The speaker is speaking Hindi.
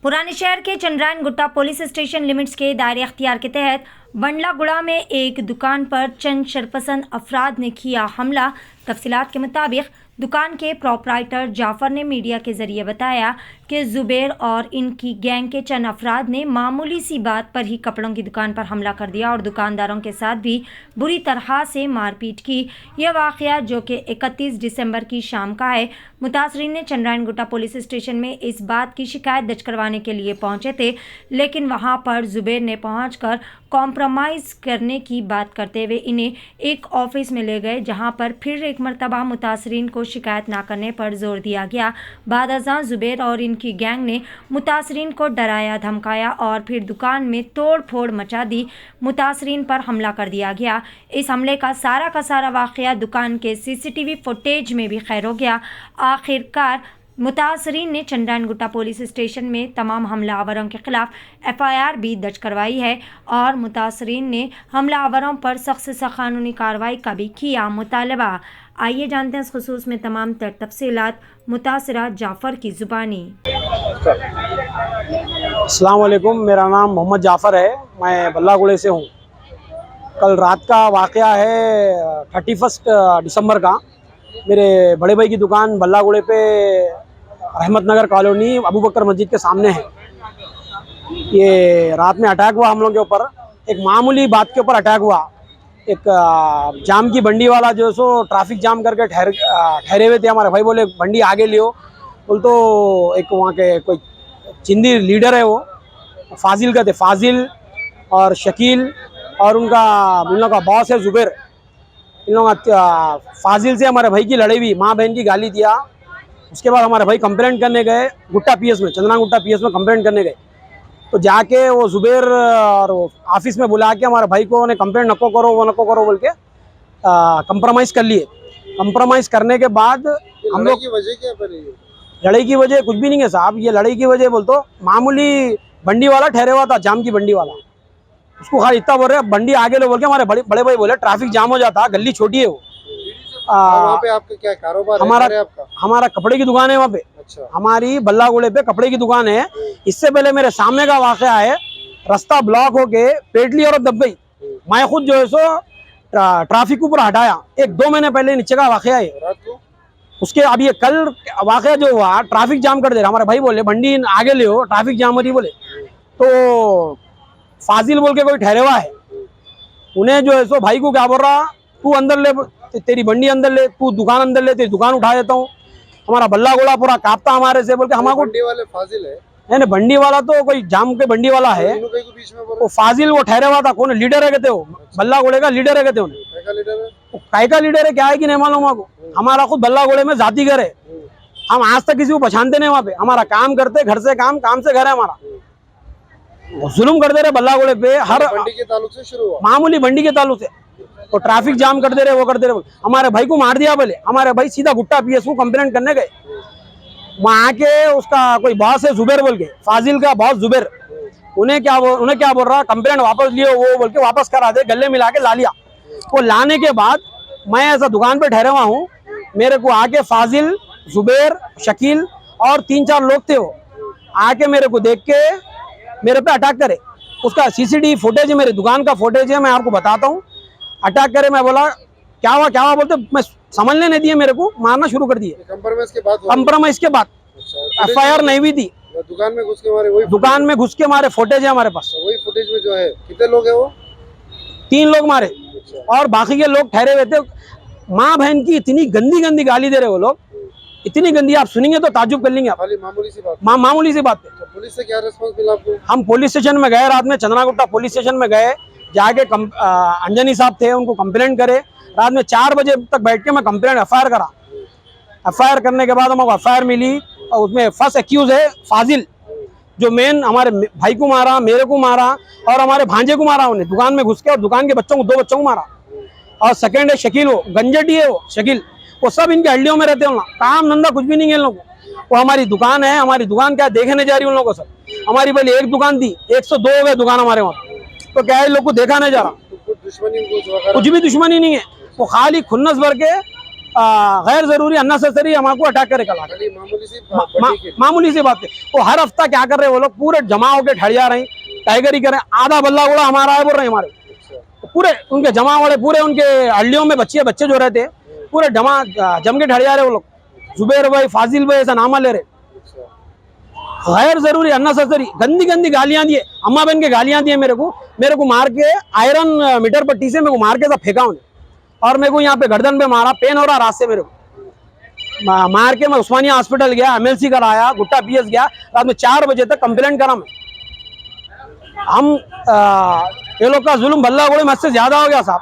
पुराने शहर के Chandrayangutta police station limits के दायरे अख्तियार के तहत बंडलागुड़ा में एक दुकान पर चंद शरपसंद अफराद ने किया हमला। तफसीलात के मुताबिक दुकान के प्रोपराइटर जाफर ने मीडिया के जरिए बताया कि जुबैर और इनकी गैंग के चंद अफराद ने मामूली सी बात पर ही कपड़ों की दुकान पर हमला कर दिया और दुकानदारों के साथ भी बुरी तरह से मारपीट की। यह वाक़या जो कि 31 दिसंबर की शाम का है। मुतासरीन ने चंद्रायन गुट्टा पुलिस स्टेशन में इस बात की शिकायत दर्ज करवाने के लिए पहुंचे थे, लेकिन वहां पर जुबैर ने पहुंचकर कॉम्प्रोमाइज़ करने की बात करते हुए इन्हें एक ऑफिस में ले गए, जहां पर फिर एक मरतबा मुतासरीन को शिकायत ना करने पर जोर दिया गया। बाद अज़ां जुबैर और इनकी गैंग ने मुतासरीन को डराया धमकाया और फिर दुकान में तोड़ फोड़ मचा दी। मुतासरीन पर हमला कर दिया गया। इस हमले का सारा वाक़या दुकान के CCTV फुटेज में भी खैर हो गया। आखिरकार मुतासरीन ने चंद्रायन गुट्टा पुलिस स्टेशन में तमाम हमलावरों के खिलाफ FIR भी दर्ज करवाई है और मुतासरीन ने हमलावरों पर सख्त से सख्त कानूनी कार्रवाई का भी किया मुतालबा। आइए जानते हैं इस खुसूस में तमाम तफसीलात मुतासरा जाफ़र की ज़ुबानी। अस्सलाम वालेकुम, मेरा नाम मोहम्मद जाफ़र है, मैं बल्लागुड़े से हूँ। कल रात का वाक़या है 31 दिसंबर का। मेरे बड़े भाई की दुकान बल्लागुड़े पे रहमत नगर कॉलोनी अबू बकर मस्जिद के सामने है। ये रात में अटैक हुआ हम लोगों के ऊपर। एक मामूली बात के ऊपर अटैक हुआ। एक जाम की बंडी वाला जो सो ट्रैफिक जाम करके ठहरे हुए थे। हमारे भाई बोले बंडी आगे लियो, बोल तो एक वहाँ के कोई चिंदी लीडर है, वो फाजिल का थे, फाजिल और शकील और उन लोगों का बॉस है जुबैर। इन लोगों का फाजिल से हमारे भाई की लड़ाई हुई, माँ बहन की गाली दिया। उसके बाद हमारे भाई कंप्लेंट करने गए गुट्टा PS में, चंद्रायन गुट्टा PS में कंप्लेंट करने गए। तो जाके वो जुबैर और ऑफिस में बुला के हमारे भाई को कंप्लेंट नको करो वो नको करो बोल के कंप्रोमाइज़ कर लिए। कंप्रोमाइज़ करने के बाद हम लोग की वजह क्या बनी? लड़ाई की वजह कुछ भी नहीं है साहब। ये लड़ाई की वजह बोल तो मामूली बंडी वाला ठहरे हुआ था, जाम की बंडी वाला। उसको खाली इतना बोल रहे बंडी आगे लो बोल के। हमारे बड़े भाई बोले ट्रैफिक जाम हो जाता, गली छोटी है वो। वहाँ पे आपका क्या कारोबार है? हमारा कपड़े की दुकान है वहाँ पे। अच्छा। हमारी बल्लागुड़े पे कपड़े की दुकान है। इससे पहले मेरे सामने का वाक़या है, रास्ता ब्लॉक होके पेटली औरत दब गई। मैं खुद जो है सो ट्रैफिक ऊपर हटाया। 1-2 महीने पहले नीचे का वाक़या है। उसके अब ये कल वाक़या जो हुआ, ट्रैफिक जाम कर दे रहा। हमारे भाई बोले बंडी आगे ले हो, ट्रैफिक जाम हो रही बोले। तो फाजिल बोल के कोई ठहरे हुआ है, उन्हें जो है सो भाई को क्या बोल रहा, तू अंदर ले, तेरी बंडी अंदर ले, तू दुकान अंदर ले, तेरी दुकान उठा देता हूँ। हमारा बल्लागुड़ा पूरा कांपता हमारे से बोल के। हमारे बंडी वाले फाजिल है? नहीं, बंडी वाला तो कोई जाम के बंडी वाला है। बीच में वो फाजिल वो ठहरे हुआ था। कौन लीडर है कहते हो? बल्लागुड़े का लीडर है कहते हो? काय का लीडर है क्या है कि नहीं मालूम आपको। हमारा खुद बल्लागुड़े में जाती घर है। हम आज तक किसी को पहचानते नहीं वहाँ पे। हमारा काम करते, घर से काम, काम से घर है हमारा। जुल्म करते रहे बल्लागुड़े पे। हर बंडी के ताल्लुक से शुरू हुआ, मामूली बंडी के ताल्लुक से तो ट्रैफिक जाम करते रहे, वो करते रहे। हमारे भाई को मार दिया पहले। हमारे भाई सीधा गुट्टा PS को कंप्लेंट करने गए। वहाँ के उसका कोई बॉस है जुबैर बोल के, फाजिल का बॉस जुबैर। उन्हें क्या बोल रहा, कंप्लेंट वापस लियो वो बोल के वापस करा दे, गले मिला के ला लिया। वो लाने के बाद मैं ऐसा दुकान पे ठहरे हुआ हूँ। मेरे को आके फाजिल, जुबैर, शकील और 3-4 लोग थे, वो आके मेरे को देख के मेरे पे अटैक करे। उसका CCTV फुटेज है, मेरी दुकान का फुटेज है, मैं आपको बताता हूँ। अटैक करे, मैं बोला क्या हुआ बोलते, मैं समझने नहीं दिए, मेरे को मारना शुरू कर दिए। कंप्रोमाइज के बाद FIR नहीं हुई थी। दुकान में घुस के मारे? वही दुकान में घुस के मारे, फुटेज है हमारे पास। वही फुटेज में जो है कितने लोग हैं? वो 3 लोग मारे और बाकी के लोग ठहरे हुए थे। माँ बहन की इतनी गंदी गाली दे रहे वो लोग, इतनी गंदी, आप सुनेंगे तो ताजुब कर लेंगे आप। मामूली सी बात है। पुलिस से क्या रिस्पांस मिला आपको? हम पुलिस स्टेशन में गए, रात में चंद्रायन गुट्टा पुलिस स्टेशन में गए। जाके अंजनी साहब थे, उनको कंप्लेंट करे। रात में 4 बजे तक बैठ के मैं कंप्लेंट FIR करा। FIR करने के बाद हमको FIR मिली और उसमें फर्स्ट एक्यूज है फाजिल, जो मेन हमारे भाई को मारा, मेरे को मारा और हमारे भांजे को मारा। उन्हें दुकान में घुस के और दुकान के बच्चों को, 2 बच्चों को मारा। और सेकेंड है शकील, वो गंजटी है, वो शकील, वो सब इनके हड्डियों में रहते हैं। काम धंधा कुछ भी नहीं है इन लोगों को। वो हमारी दुकान है, हमारी दुकान क्या देखने जा रही है उन लोगों को। सब हमारी पहले एक दुकान थी, 102 हो गए दुकान हमारे वहाँ। तो क्या है, लोग को देखा नहीं जा रहा। कुछ भी दुश्मनी नहीं है। वो खाली खुन्नस भर के गैर जरूरी अननेसेसरी हमारे को अटैक करे कल आके। खाली मामूली सी मा, बड़ी के लिए। मामूली सी बात है। वो हर हफ्ता क्या कर रहे हैं वो लोग, पूरे जमा होके ठहर जा रहे हैं, टाइगरी कर रहे हैं। आधा बल्ला गुड़ा हमारा है बोल रहे हैं हमारे, अच्छा पूरे उनके जमा वाले, पूरे उनके हड्डियों में बच्चे जो रहते हैं पूरे जमा जम के ठहर जा रहे हैं वो लोग। जुबैर भाई, फाजिल भाई ऐसा नामा ले रहे। अच्छा गैर जरूरी अननेसेसरी गंदी गंदी गालियां दिए, अम्मा बहन के गालियां दिए मेरे को मार के आयरन मीटर पट्टी से मेरे को मार के सब फेंका उन्हें, और मेरे को यहाँ पे गर्दन पे मारा, पेन हो रहा रात से मेरे को। मार के मैं उस्मानिया हॉस्पिटल गया, एमएलसी कराया, गुट्टा पीएस गया, रात में 4 बजे तक कंप्लेंट करा मैं। हम ये लोग का जुल्म बल्ला गोड़े में से ज्यादा हो गया साहब।